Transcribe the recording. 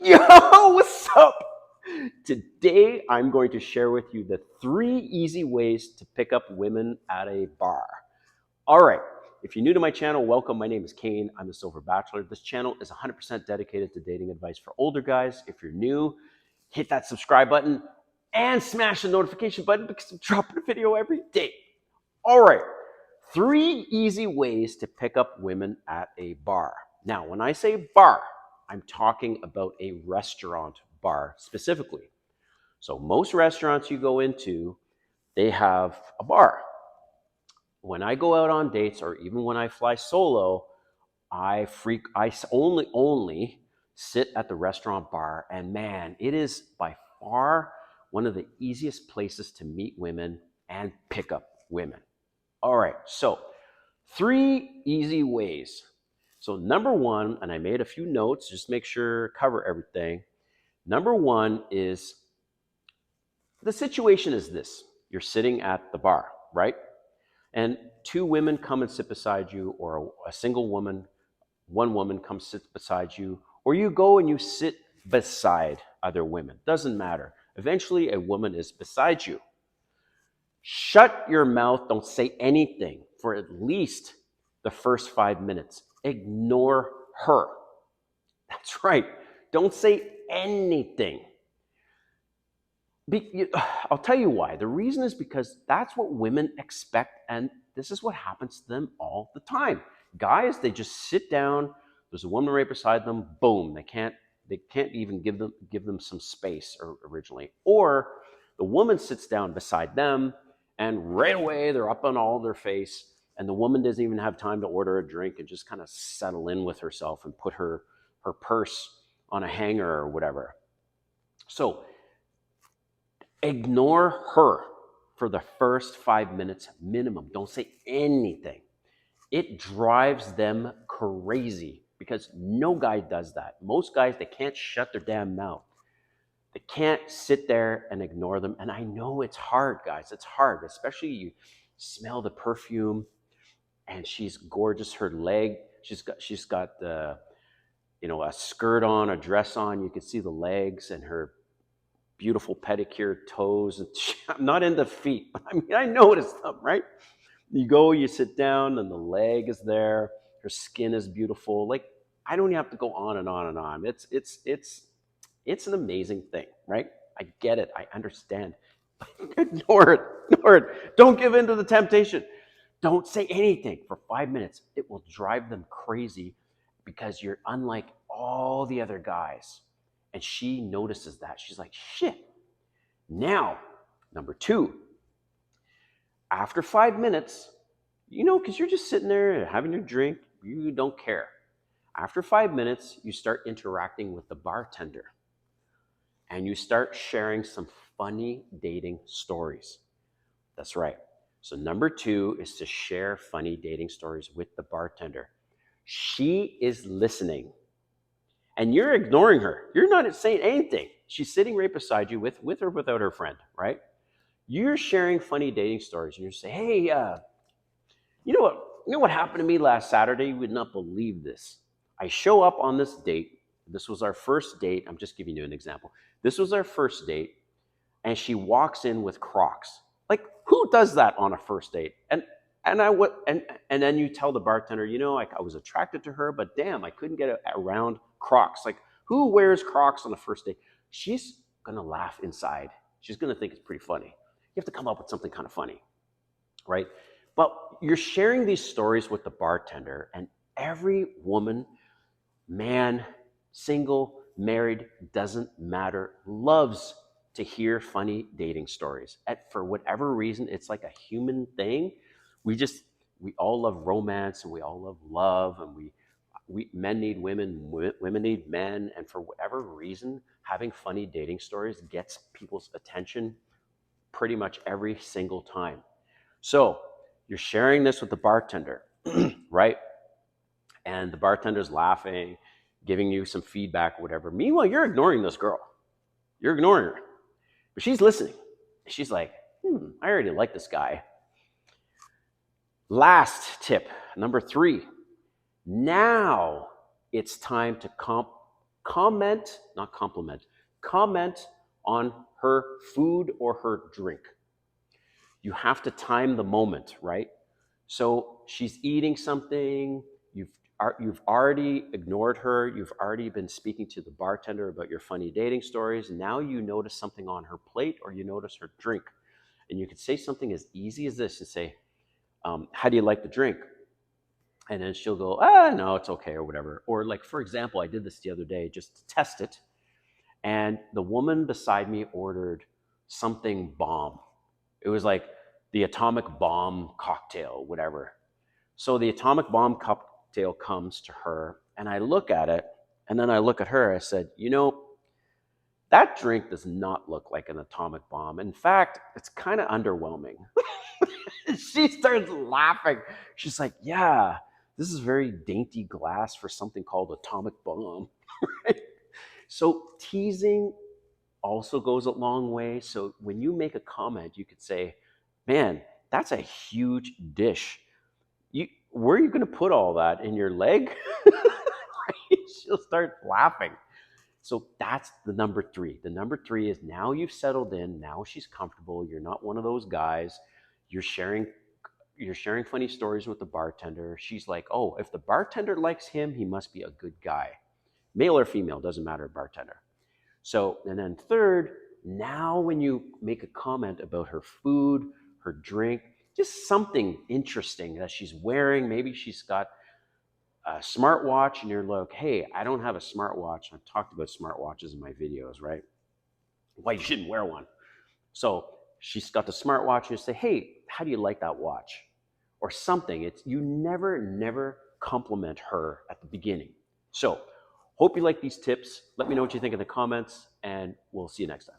Yo, what's up? Today I'm going to share with you the 3 easy ways to pick up women at a bar. All right, if you're new to my channel, welcome. My name is Kane. I'm the Silver Bachelor. This channel is 100% dedicated to dating advice for older guys. If you're new, hit that subscribe button and smash the notification button because I'm dropping a video every day. All right, 3 easy ways to pick up women at a bar. Now, when I say bar, I'm talking about a restaurant bar specifically. So most restaurants you go into, they have a bar. When I go out on dates or even when I fly solo, I only sit at the restaurant bar, and man, it is by far one of the easiest places to meet women and pick up women. All right, so 3 easy ways. So number one, and I made a few notes, just make sure cover everything. Number one is the situation is this. You're sitting at the bar, right? And 2 women come and sit beside you, or a single woman, 1 woman comes sit beside you, or you go and you sit beside other women. Doesn't matter. Eventually, a woman is beside you. Shut your mouth. Don't say anything for at least the first 5 minutes. Ignore her. That's right. Don't say anything. I'll tell you why. The reason is because that's what women expect, and this is what happens to them all the time. Guys, they just sit down. There's a woman right beside them. Boom. They can't even give them some space originally. Or the woman sits down beside them, and right away they're up on all their face, and the woman doesn't even have time to order a drink and just kind of settle in with herself and put her purse on a hanger or whatever. So ignore her for the first 5 minutes minimum. Don't say anything. It drives them crazy because no guy does that. Most guys, they can't shut their damn mouth. They can't sit there and ignore them. And I know it's hard, guys. It's hard, especially you smell the perfume and she's gorgeous. Her leg, she's got the, a skirt on, a dress on. You can see the legs and her beautiful pedicure toes. And I'm not into feet, but I noticed them, right? You go, you sit down, and the leg is there. Her skin is beautiful. Like, I don't have to go on and on and on. It's an amazing thing, right? I get it. I understand. Ignore it. Ignore it. Don't give in to the temptation. Don't say anything for 5 minutes. It will drive them crazy because you're unlike all the other guys. And she notices that. She's like, shit. Now, number two, after 5 minutes, because you're just sitting there having your drink, you don't care. After 5 minutes, you start interacting with the bartender and you start sharing some funny dating stories. That's right. So number two is to share funny dating stories with the bartender. She is listening and you're ignoring her. You're not saying anything. She's sitting right beside you with or without her friend, right? You're sharing funny dating stories and you say, hey, you know what happened to me last Saturday? You would not believe this. I show up on this date. This was our first date. I'm just giving you an example. This was our first date, and she walks in with Crocs. Like, who does that on a first date? And then you tell the bartender, I was attracted to her, but damn, I couldn't get around Crocs. Like, who wears Crocs on a first date? She's gonna laugh inside. She's gonna think it's pretty funny. You have to come up with something kind of funny, right? But you're sharing these stories with the bartender, and every woman, man, single, married, doesn't matter, loves to hear funny dating stories. For whatever reason, it's like a human thing. We all love romance, and we all love love, and we men need women, women need men, and for whatever reason, having funny dating stories gets people's attention pretty much every single time. So you're sharing this with the bartender, right? And the bartender's laughing, giving you some feedback or whatever. Meanwhile, you're ignoring this girl. You're ignoring her. But she's listening. She's like, I already like this guy. Last tip, number 3. Now it's time to Comment, not compliment, comment on her food or her drink. You have to time the moment, right? So she's eating something, you've already ignored her, you've already been speaking to the bartender about your funny dating stories, and now you notice something on her plate or you notice her drink. And you could say something as easy as this and say, how do you like the drink? And then she'll go, no, it's okay, or whatever. Or, like, for example, I did this the other day just to test it. And the woman beside me ordered something bomb. It was like the atomic bomb cocktail, whatever. So the atomic bomb cocktail comes to her, and I look at it, and then I look at her. I said, that drink does not look like an atomic bomb. In fact, it's kind of underwhelming. She starts laughing. She's like, yeah, this is very dainty glass for something called atomic bomb. So teasing also goes a long way. So when you make a comment, you could say, man, that's a huge dish. Where are you going to put all that, in your leg? She'll start laughing. So that's the number three. The number three is, now you've settled in. Now she's comfortable. You're not one of those guys. You're sharing funny stories with the bartender. She's like, oh, if the bartender likes him, he must be a good guy. Male or female, doesn't matter, bartender. So, and then third, now when you make a comment about her food, her drink, just something interesting that she's wearing, maybe she's got a smartwatch and you're like, hey, I don't have a smartwatch. I've talked about smartwatches in my videos, right? Why you shouldn't wear one. So she's got the smartwatch and you say, hey, how do you like that watch? Or something. It's, you never compliment her at the beginning. So hope you like these tips. Let me know what you think in the comments, and we'll see you next time.